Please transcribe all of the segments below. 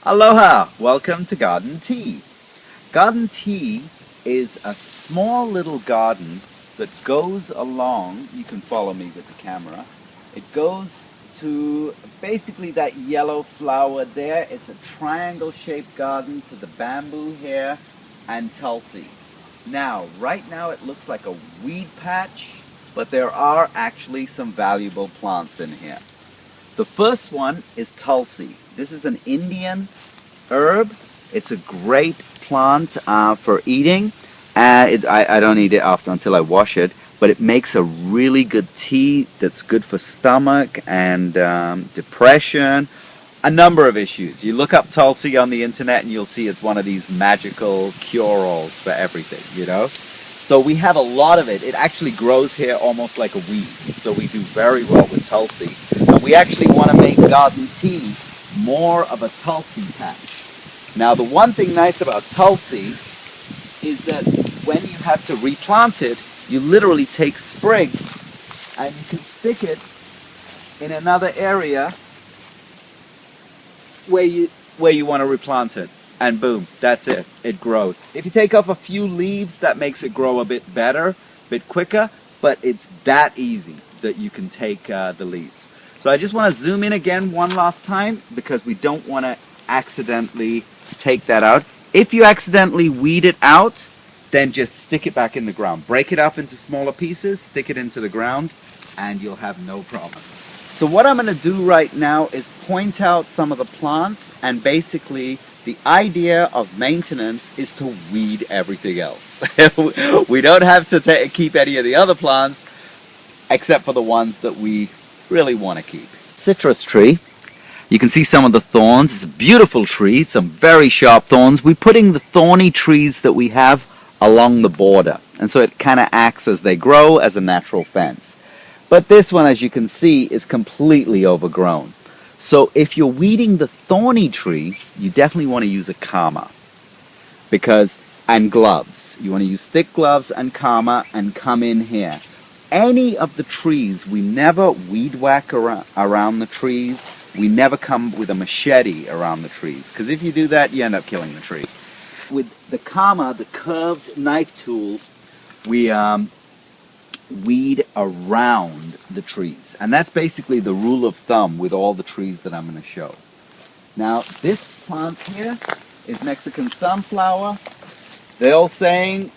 Aloha! Welcome to Garden Tea. Garden Tea is a small little garden that goes along, you can follow me with the camera, it goes to basically that yellow flower there. It's a triangle shaped garden to the bamboo here and tulsi. Now, right now it looks like a weed patch, but there are actually some valuable plants in here. The first one is tulsi. This is an Indian herb. It's a great plant for eating. I don't eat it after until I wash it, but it makes a really good tea that's good for stomach and depression, a number of issues. You look up tulsi on the internet and you'll see it's one of these magical cure-alls for everything, you know? So we have a lot of it. It actually grows here almost like a weed, so we do very well with tulsi. And we actually want to make garden tea more of a tulsi patch. Now the one thing nice about tulsi is that when you have to replant it, you literally take sprigs and you can stick it in another area where you want to replant it. And boom, that's it. It grows. If you take off a few leaves, that makes it grow a bit better, a bit quicker, but it's that easy that you can take the leaves. So I just want to zoom in again one last time because we don't want to accidentally take that out. If you accidentally weed it out, then just stick it back in the ground. Break it up into smaller pieces, stick it into the ground, and you'll have no problem. So what I'm going to do right now is point out some of the plants, and basically the idea of maintenance is to weed everything else. We don't have to keep any of the other plants except for the ones that we really want to keep. Citrus tree. You can see some of the thorns. It's a beautiful tree, some very sharp thorns. We're putting the thorny trees that we have along the border, and so it kind of acts as they grow as a natural fence. But this one, as you can see, is completely overgrown. So if you're weeding the thorny tree, you definitely want to use a comber, and gloves. You want to use thick gloves and comber and come in here. Any of the trees, we never weed whack around the trees. We never come with a machete around the trees, because if you do that, you end up killing the tree. With the comber, the curved knife tool, we weed around the trees. And that's basically the rule of thumb with all the trees that I'm going to show. Now, this plant here is Mexican sunflower. The old saying,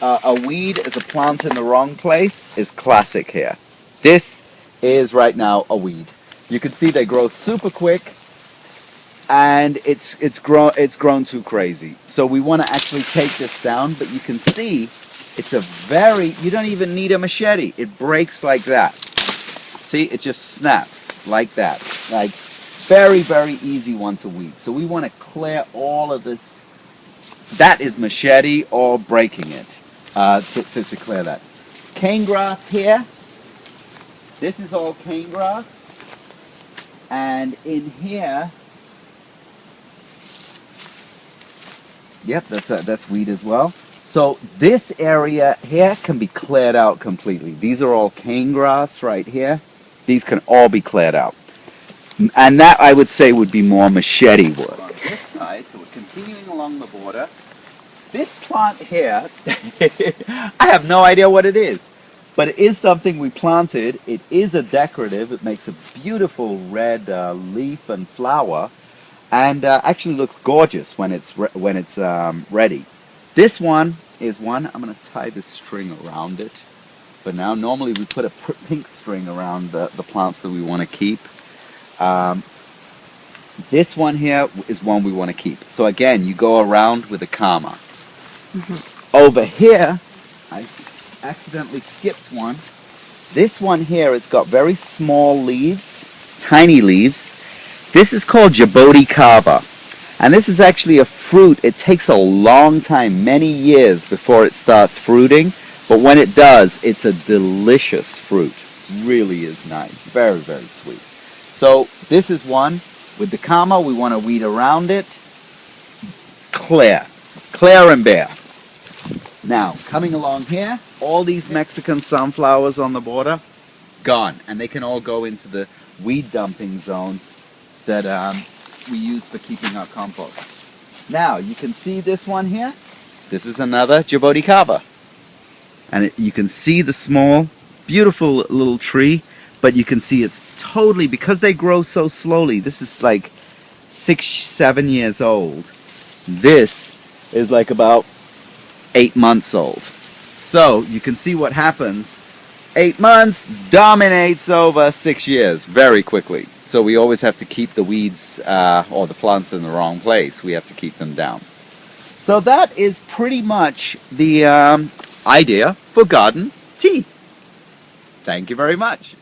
a weed is a plant in the wrong place, is classic here. This is right now a weed. You can see they grow super quick, and it's grown too crazy. So we want to actually take this down, but you can see it's you don't even need a machete. It breaks like that. See, it just snaps like that. Like, very, very easy one to weed. So we want to clear all of this. That is machete or breaking it to clear that. Cane grass here. This is all cane grass. And in here, yep, that's weed as well. So this area here can be cleared out completely. These are all cane grass right here. These can all be cleared out. And that, I would say, would be more machete work. On this side, so we're continuing along the border. This plant here, I have no idea what it is, but it is something we planted. It is a decorative. It makes a beautiful red leaf and flower, and actually looks gorgeous when it's ready. This one is one, I'm going to tie this string around it for now. Normally we put a pink string around the plants that we want to keep. This one here is one we want to keep. So again, you go around with a comber. Over here, I accidentally skipped one. This one here, it's got very small leaves, tiny leaves. This is called Djibouti kava. And this is actually a fruit. It takes a long time, many years before it starts fruiting. But when it does, it's a delicious fruit. Really is nice. Very, very sweet. So this is one. With the comber, we want to weed around it. Clear and bare. Now, coming along here, all these Mexican sunflowers on the border, gone. And they can all go into the weed dumping zone that we use for keeping our compost. Now, you can see this one here. This is another Jaboticaba. And you can see the small, beautiful little tree, but you can see it's totally, because they grow so slowly, this is like 6-7 years old. This is like about 8 months old. So you can see what happens. 8 months dominates over 6 years very quickly. So we always have to keep the weeds or the plants in the wrong place. We have to keep them down. So that is pretty much the idea for garden tea. Thank you very much.